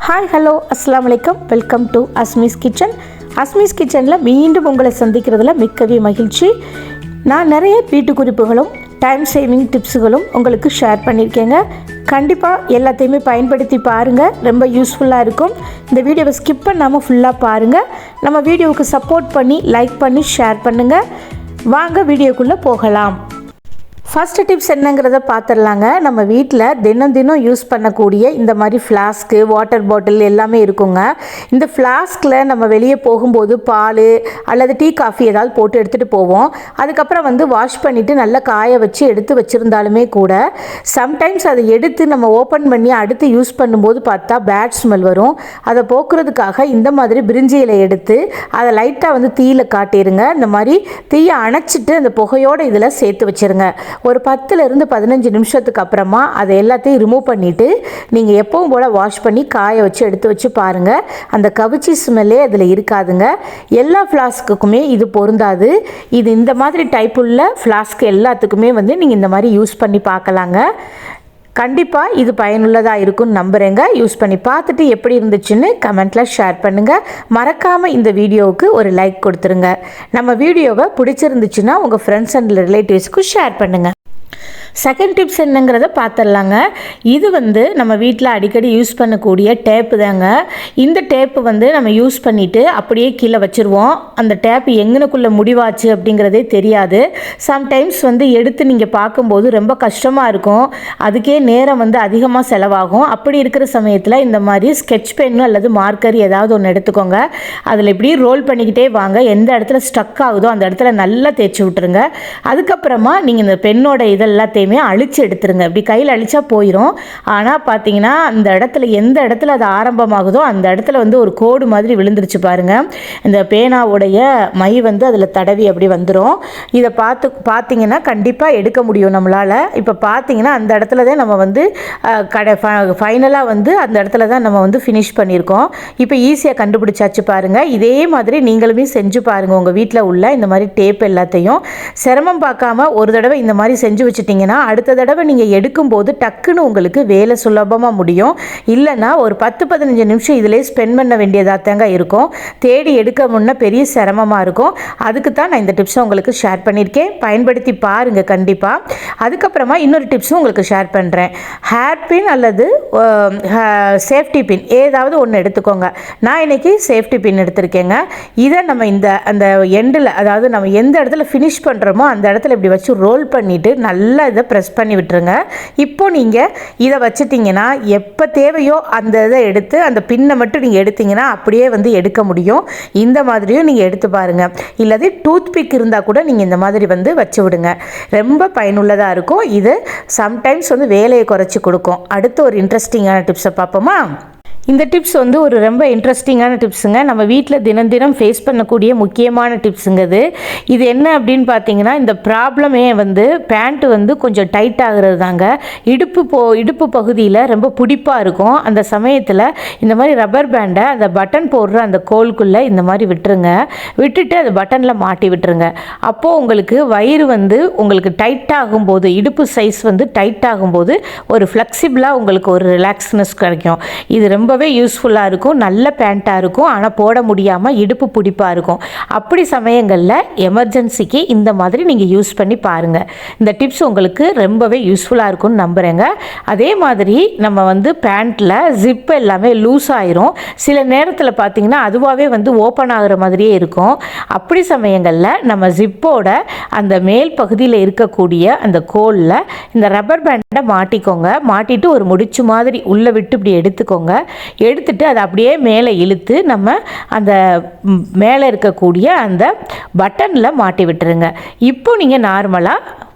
Hi hello அஸ்ஸலாமு அலைக்கும். Welcome to Asmi's kitchen. Asmi's கிச்சனில் மீண்டும் உங்களை சந்திக்கிறதுல மிக்கவே மகிழ்ச்சி. நான் நிறைய வீட்டு குறிப்புகளும் டைம் சேவிங் டிப்ஸுகளும் உங்களுக்கு ஷேர் பண்ணியிருக்கேங்க. கண்டிப்பாக எல்லாத்தையுமே பயன்படுத்தி பாருங்கள், ரொம்ப யூஸ்ஃபுல்லாக இருக்கும். இந்த வீடியோவை ஸ்கிப் பண்ணாமல் ஃபுல்லாக பாருங்கள். நம்ம வீடியோவுக்கு சப்போர்ட் பண்ணி லைக் பண்ணி ஷேர் பண்ணுங்கள். வாங்க வீடியோக்குள்ளே போகலாம். ஃபஸ்ட்டு டிப்ஸ் என்னங்கிறத பார்த்துடலாங்க. நம்ம வீட்டில் தினம் தினம் யூஸ் பண்ணக்கூடிய இந்த மாதிரி ஃப்ளாஸ்க்கு, வாட்டர் பாட்டில் எல்லாமே இருக்குங்க. இந்த ஃப்ளாஸ்கில் நம்ம வெளியே போகும்போது பால் அல்லது டீ காஃபி ஏதாவது போட்டு எடுத்துகிட்டு போவோம். அதுக்கப்புறம் வாஷ் பண்ணிவிட்டு நல்லா காய வச்சு எடுத்து வச்சுருந்தாலுமே கூட சம்டைம்ஸ் அதை எடுத்து நம்ம ஓப்பன் பண்ணி அடுத்து யூஸ் பண்ணும்போது பார்த்தா பேட் ஸ்மெல் வரும். அதை போக்குறதுக்காக இந்த மாதிரி பிரிஞ்சி இலை எடுத்து அதை லைட்டாக தீயில காட்டிடுங்க. இந்த மாதிரி தீயை அணைச்சிட்டு அந்த புகையோடு இதில் சேர்த்து வச்சுருங்க. ஒரு 10லேருந்து 15 நிமிஷத்துக்கு அப்புறமா அதை எல்லாத்தையும் ரிமூவ் பண்ணிவிட்டு நீங்கள் எப்பவும் போல் வாஷ் பண்ணி காய வச்சு எடுத்து வச்சு பாருங்கள். அந்த கவிச்சி ஸ்மெல்லே அதில் இருக்காதுங்க. எல்லா ஃப்ளாஸ்க்குமே இது பொருந்தாது. இது இந்த மாதிரி டைப் உள்ள ஃப்ளாஸ்க்கு எல்லாத்துக்குமே நீங்கள் இந்த மாதிரி யூஸ் பண்ணி பார்க்கலாங்க. கண்டிப்பாக இது பயனுள்ளதாக இருக்கும்னு நம்புகிறேங்க. யூஸ் பண்ணி பார்த்துட்டு எப்படி இருந்துச்சுன்னு கமெண்ட்டில் ஷேர் பண்ணுங்கள். மறக்காமல் இந்த வீடியோவுக்கு ஒரு லைக் கொடுத்துருங்க. நம்ம வீடியோவை பிடிச்சிருந்துச்சுன்னா உங்கள் ஃப்ரெண்ட்ஸ் அண்ட் ரிலேட்டிவ்ஸ்க்கு ஷேர் பண்ணுங்கள். செகண்ட் டிப்ஸ் என்னங்கிறத பார்த்துடலாங்க. இது நம்ம வீட்டில் அடிக்கடி யூஸ் பண்ணக்கூடிய டேப்பு தாங்க. இந்த டேப்பு நம்ம யூஸ் பண்ணிவிட்டு அப்படியே கீழே வச்சுருவோம். அந்த டேப்பு எங்கனுக்குள்ளே முடிவாச்சு அப்படிங்கிறதே தெரியாது. சம்டைம்ஸ் எடுத்து நீங்கள் பார்க்கும்போது ரொம்ப கஷ்டமாக இருக்கும். அதுக்கே நேரம் அதிகமாக செலவாகும். அப்படி இருக்கிற சமயத்தில் இந்த மாதிரி ஸ்கெட்ச் பென்னு அல்லது மார்க்கர் ஏதாவது ஒன்று எடுத்துக்கோங்க. அதில் இப்படி ரோல் பண்ணிக்கிட்டே வாங்க. எந்த இடத்துல ஸ்டக் ஆகுதோ அந்த இடத்துல நல்லா தேய்ச்சி விட்டுருங்க. அதுக்கப்புறமா நீங்கள் இந்த பெண்ணோட இதெல்லாத்தையுமே அழிச்சு எடுத்துருங்க. இப்படி கையில் அழிச்சா போயிடும். ஆனால் பார்த்தீங்கன்னா அந்த இடத்துல எந்த இடத்துல அது ஆரம்பமாகுதோ அந்த இடத்துல ஒரு கோடு மாதிரி விழுந்துருச்சு பாருங்கள். இந்த பேனாவுடைய மை அதில் தடவி அப்படி வந்துடும். இதை பார்த்தீங்கன்னா கண்டிப்பாக எடுக்க முடியும் நம்மளால். இப்போ பார்த்தீங்கன்னா அந்த இடத்துல தான் நம்ம ஃபைனலாக அந்த இடத்துல தான் நம்ம ஃபினிஷ் பண்ணியிருக்கோம். இப்போ ஈஸியாக கண்டுபிடிச்சாச்சு பாருங்கள். இதே மாதிரி நீங்களுமே செஞ்சு பாருங்கள். உங்கள் வீட்டில் உள்ள இந்த மாதிரி டேப் எல்லாத்தையும் சிரமம் பார்க்காம ஒரு தடவை இந்த மாதிரி செஞ்சு வச்சுட்டிங்கன்னா அடுத்த தடவை நீங்கள் எடுக்கும்போது டக்குன்னு உங்களுக்கு வேலை சுலபமாக முடியும். இல்லைன்னா ஒரு 10-15 நிமிஷம் இதிலே ஸ்பெண்ட் பண்ண வேண்டியதாக தாங்க இருக்கும். தேடி எடுக்க முன்ன பெரிய சிரமமாக இருக்கும். அதுக்கு தான் நான் இந்த டிப்ஸை உங்களுக்கு ஷேர் பண்ணியிருக்கேன். பயன்படுத்தி பாருங்கள் கண்டிப்பாக. அதுக்கப்புறமா இன்னொரு டிப்ஸும் உங்களுக்கு ஷேர் பண்ணுறேன். ஹேர் பின் அல்லது சேஃப்டி பின் ஏதாவது ஒன்று எடுத்துக்கோங்க. நான் இன்றைக்கி சேஃப்டி பின் எடுத்திருக்கேங்க. இதை நம்ம அந்த எண்டில், அதாவது நம்ம எந்த இடத்துல ஃபினிஷ் பண்ணுறோமோ அந்த இடத்துல இப்படி வச்சு ரோல் பண்ணிவிட்டு நல்லா இதை ப்ரெஸ் பண்ணி விட்டுருங்க. இப்போ நீங்கள் இதை வச்சுட்டிங்கன்னா எப்போ தேவையோ அந்த இதை எடுத்து அந்த பின்னை மட்டும் நீங்கள் எடுத்திங்கன்னா அப்படியே எடுக்க முடியும். இந்த மாதிரியும் நீங்கள் எடுத்து பாருங்கள். இல்லாது டூத் பிக் இருந்தால் கூட நீங்கள் இந்த மாதிரி வச்சு விடுங்க. ரொம்ப பயனுள்ளதாக இருக்கும். இது சம்டைம்ஸ் வேலையை குறைச்சி கொடுக்கும். அடுத்து ஒரு இன்ட்ரெஸ்டிங்கான டிப்ஸை பார்ப்போமா? இந்த டிப்ஸ் ஒரு ரொம்ப இன்ட்ரெஸ்டிங்கான டிப்ஸுங்க. நம்ம வீட்டில் தினம் தினம் ஃபேஸ் பண்ணக்கூடிய முக்கியமான டிப்ஸுங்க இது என்ன அப்படின்னு பார்த்தீங்கன்னா, இந்த ப்ராப்ளமே பேண்ட்டு கொஞ்சம் டைட் ஆகிறது தாங்க. இடுப்பு பகுதியில் ரொம்ப பிடிப்பாக இருக்கும். அந்த சமயத்தில் இந்த மாதிரி ரப்பர் பேண்டை அந்த பட்டன் போடுற அந்த கோலுக்குள்ளே இந்த மாதிரி விட்டுருங்க. விட்டுட்டு அந்த பட்டனில் மாட்டி விட்டுருங்க. அப்போது உங்களுக்கு வயிறு உங்களுக்கு டைட் ஆகும்போது, இடுப்பு சைஸ் டைட் ஆகும்போது ஒரு ஃப்ளெக்சிபிளாக உங்களுக்கு ஒரு ரிலாக்ஸ்னஸ் கிடைக்கும். இது ரொம்பவே யூஸ்ஃபுல்லாக இருக்கும். நல்ல பேண்ட்டாக இருக்கும். ஆனால் போட முடியாமல் இடுப்பு பிடிப்பாக இருக்கும். அப்படி சமயங்களில் எமர்ஜென்சிக்கு இந்த மாதிரி நீங்கள் யூஸ் பண்ணி பாருங்கள். இந்த டிப்ஸ் உங்களுக்கு ரொம்பவே யூஸ்ஃபுல்லாக இருக்கும்னு நம்புகிறேங்க. அதே மாதிரி நம்ம பேண்ட்டில் ஜிப் எல்லாமே லூஸ் ஆயிரும். சில நேரத்தில் பார்த்தீங்கன்னா அதுவாகவே ஓப்பன் ஆகிற மாதிரியே இருக்கும். அப்படி சமயங்களில் நம்ம ஜிப்போட அந்த மேல் பகுதியில் இருக்கக்கூடிய அந்த கோலில் இந்த ரப்பர் பேண்டை மாட்டிக்கோங்க. மாட்டிட்டு ஒரு முடிச்சு மாதிரி உள்ளே விட்டு இப்படி எடுத்துக்கோங்க. எடுத்துட்டு அதை அப்படியே மேலே இழுத்து நம்ம அந்த மேலே இருக்கக்கூடிய அந்த பட்டனில் மாட்டி விட்டுருங்க. இப்போ நீங்கள் நார்மலாக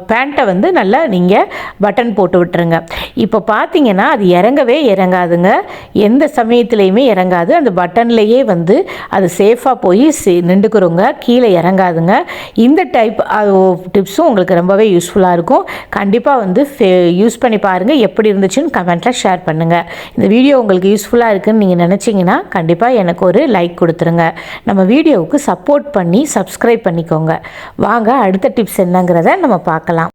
பேண்ட்டை நல்லா நீங்கள் பட்டன் போட்டு விட்டுருங்க. இப்போ பார்த்தீங்கன்னா அது இறங்கவே இறங்காதுங்க. எந்த சமயத்துலேயுமே இறங்காது. அந்த பட்டன்லேயே அது சேஃபாக போய் நின்றுக்குறோங்க. கீழே இறங்காதுங்க. இந்த டைப் டிப்ஸும் உங்களுக்கு ரொம்பவே யூஸ்ஃபுல்லாக இருக்கும். கண்டிப்பாக யூஸ் பண்ணி பாருங்கள். எப்படி இருந்துச்சுன்னு கமெண்ட்டில் ஷேர் பண்ணுங்கள். இந்த வீடியோ உங்களுக்கு யூஸ்ஃபுல்லாக இருக்குதுன்னு நீங்கள் நினச்சிங்கன்னா கண்டிப்பாக எனக்கு ஒரு லைக் கொடுத்துருங்க. நம்ம வீடியோவுக்கு சப்போர்ட் பண்ணி சப்ஸ்கிரைப் பண்ணிக்கோங்க. வாங்க அடுத்த டிப்ஸ் என்னங்கிறத நம்ம பார்க்கலாம்.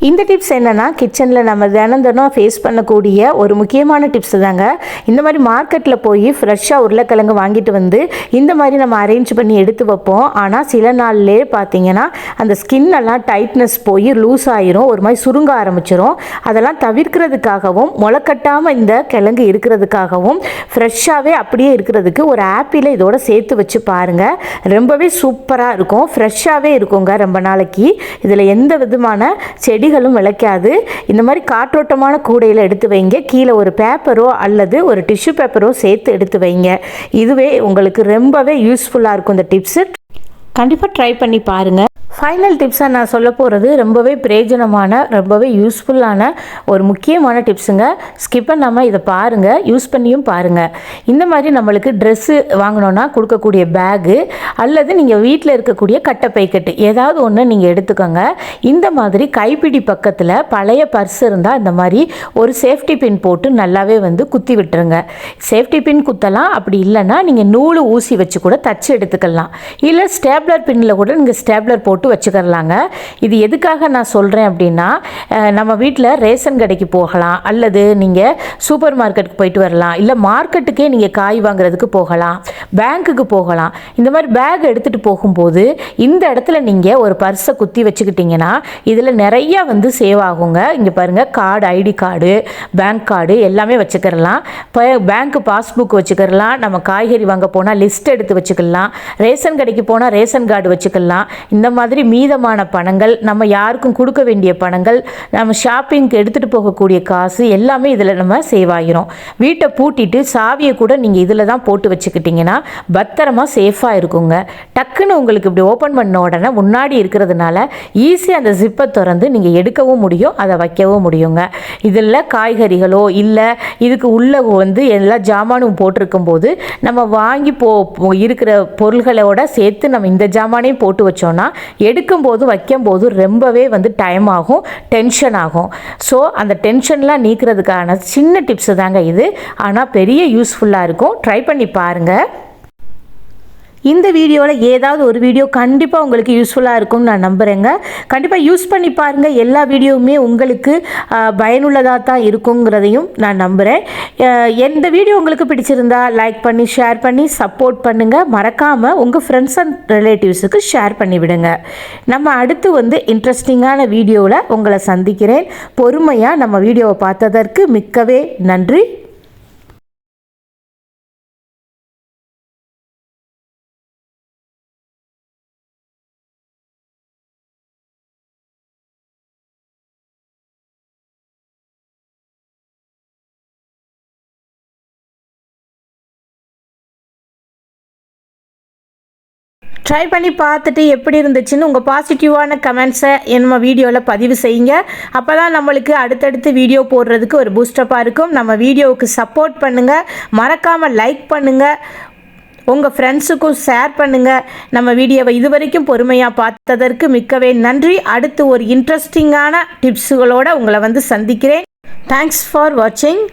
இந்த டிப்ஸ் என்னென்னா கிச்சனில் நம்ம தினம் ஃபேஸ் பண்ணக்கூடிய ஒரு முக்கியமான டிப்ஸ் தாங்க. இந்த மாதிரி மார்க்கெட்டில் போய் ஃப்ரெஷ்ஷாக உருளைக்கிழங்கு வாங்கிட்டு வந்து இந்த மாதிரி நம்ம அரேஞ்ச் பண்ணி எடுத்து வைப்போம். ஆனால் சில நாள்லேயே பார்த்தீங்கன்னா அந்த ஸ்கின்னெல்லாம் டைட்னஸ் போய் லூஸ் ஆயிரும், ஒரு மாதிரி சுருங்க ஆரம்பிச்சிரும். அதெல்லாம் தவிர்க்கிறதுக்காகவும் முளைக்கட்டாமல் இந்த கிழங்கு இருக்கிறதுக்காகவும் ஃப்ரெஷ்ஷாகவே அப்படியே இருக்கிறதுக்கு ஒரு ஆப்பிளை இதோட சேர்த்து வச்சு பாருங்கள். ரொம்பவே சூப்பராக இருக்கும், ஃப்ரெஷ்ஷாகவே இருக்குங்க ரொம்ப நாளைக்கு. இதில் எந்த விதமான செடிகளும் விளைக்காது. இந்த மாதிரி காற்றோட்டமான கூடையில் எடுத்து வைங்க. கீழே ஒரு பேப்பரோ அல்லது ஒரு டிஷ்யூ பேப்பரோ சேர்த்து எடுத்து வைங்க. இதுவே உங்களுக்கு ரொம்பவே யூஸ்ஃபுல்லாக இருக்கும். இந்த டிப்ஸு கண்டிப்பாக ட்ரை பண்ணி பாருங்கள். ஃபைனல் டிப்ஸாக நான் சொல்ல போகிறது ரொம்பவே பிரயோஜனமான ரொம்பவே யூஸ்ஃபுல்லான ஒரு முக்கியமான டிப்ஸுங்க. ஸ்கிப் பண்ணாமல் இதை பாருங்கள், யூஸ் பண்ணியும் பாருங்கள். இந்த மாதிரி நம்மளுக்கு ட்ரெஸ்ஸு வாங்கினோன்னா கொடுக்கக்கூடிய பேகு அல்லது நீங்கள் வீட்டில் இருக்கக்கூடிய கட்டை பைக்கெட்டு ஏதாவது ஒன்று நீங்கள் எடுத்துக்கோங்க. இந்த மாதிரி கைப்பிடி பக்கத்தில் பழைய பர்ஸ் இருந்தால் இந்த மாதிரி ஒரு சேஃப்டி பின் போட்டு நல்லாவே குத்தி விட்டுருங்க. சேஃப்டி பின் குத்தலாம், அப்படி இல்லைன்னா நீங்கள் நூல் ஊசி வச்சு கூட தச்சு எடுத்துக்கலாம். இல்லை ஸ்டேப்லர் பின்னில் கூட நீங்கள் ஸ்டேப்லர் போட்டு வச்சுக்கலாங்க. இது எதுக்காக நான் சொல்கிறேன் அப்படின்னா, நம்ம வீட்டில் ரேஷன் கடைக்கு போகலாம் அல்லது நீங்கள் சூப்பர் மார்க்கெட்டுக்கு போயிட்டு வரலாம், இல்லை மார்க்கெட்டுக்கே நீங்கள் காய் வாங்குறதுக்கு போகலாம், பேங்க்குக்கு போகலாம். இந்த மாதிரி பேக் எடுத்துகிட்டு போகும்போது இந்த இடத்துல நீங்கள் ஒரு பர்ஸை குத்தி வச்சுக்கிட்டிங்கன்னா இதில் நிறையா சேவ் ஆகுங்க. இங்கே பாருங்கள், card, ID card, bank card எல்லாமே வச்சுக்கிறலாம். இப்போ பேங்க்கு பாஸ்புக் வச்சுக்கிறலாம், நம்ம காய்கறி வாங்க போனால் லிஸ்ட் எடுத்து வச்சுக்கலாம், ரேஷன் கடைக்கு போனால் ரேஷன் கார்டு வச்சுக்கலாம். இந்த மாதிரி மீதமான பணங்கள், நம்ம யாருக்கும் கொடுக்க வேண்டிய பணங்கள், நம்ம ஷாப்பிங்க்கு எடுத்துகிட்டு போகக்கூடிய காசு எல்லாமே இதில் நம்ம சேவ் ஆகிரும். வீட்டை பூட்டிட்டு சாவியை கூட நீங்கள் இதில் தான் போட்டு வச்சுக்கிட்டிங்கன்னா பத்திரமா சேஃபாக இருக்குங்க. டக்குன்னு உங்களுக்கு இப்படி ஓப்பன் பண்ண உடனே முன்னாடி இருக்கிறதுனால ஈஸியாக அந்த ஜிப்பை திறந்து நீங்கள் எடுக்கவும் முடியும், அதை வைக்கவும் முடியுங்க. இதில் காய்கறிகளோ இல்லை இதுக்கு உள்ள எல்லா ஜாமானும் போட்டிருக்கும் போது நம்ம வாங்கி இருக்கிற பொருள்களோட சேர்த்து நம்ம இந்த ஜாமானையும் போட்டு வச்சோன்னா எடுக்கும்போது வைக்கும்போது ரொம்பவே டைம் ஆகும், டென்ஷன் ஆகும். ஸோ அந்த டென்ஷன்லாம் நீக்கிறதுக்கான சின்ன டிப்ஸு தாங்க இது. ஆனால் பெரிய யூஸ்ஃபுல்லாக இருக்கும். ட்ரை பண்ணி பாருங்கள். இந்த வீடியோவில் ஏதாவது ஒரு வீடியோ கண்டிப்பாக உங்களுக்கு யூஸ்ஃபுல்லாக இருக்கும்னு நான் நம்புகிறேங்க. கண்டிப்பாக யூஸ் பண்ணி பாருங்கள். எல்லா வீடியோவுமே உங்களுக்கு பயனுள்ளதாக தான் இருக்குங்கிறதையும் நான் நம்புகிறேன். எந்த வீடியோ உங்களுக்கு பிடிச்சிருந்தா லைக் பண்ணி ஷேர் பண்ணி சப்போர்ட் பண்ணுங்கள். மறக்காமல் உங்கள் ஃப்ரெண்ட்ஸ் அண்ட் ரிலேட்டிவ்ஸுக்கு ஷேர் பண்ணிவிடுங்க. நம்ம அடுத்து இன்ட்ரெஸ்டிங்கான வீடியோவில் உங்களை சந்திக்கிறேன். பொறுமையாக நம்ம வீடியோவை பார்த்ததற்கு மிக்கவே நன்றி. ட்ரை பண்ணி பார்த்துட்டு எப்படி இருந்துச்சுன்னு உங்கள் பாசிட்டிவான கமெண்ட்ஸை நம்ம வீடியோவில் பதிவு செய்யுங்க. அப்போ தான் நம்மளுக்கு அடுத்தடுத்து வீடியோ போடுறதுக்கு ஒரு பூஸ்டப்பாக இருக்கும். நம்ம வீடியோவுக்கு சப்போர்ட் பண்ணுங்கள், மறக்காமல் லைக் பண்ணுங்கள், உங்கள் ஃப்ரெண்ட்ஸுக்கும் ஷேர் பண்ணுங்கள். நம்ம வீடியோவை இதுவரைக்கும் பொறுமையாக பார்த்ததற்கு மிக்கவே நன்றி. அடுத்து ஒரு இன்ட்ரெஸ்டிங்கான டிப்ஸுகளோடு உங்களை சந்திக்கிறேன். தேங்க்ஸ் ஃபார் வாட்சிங்.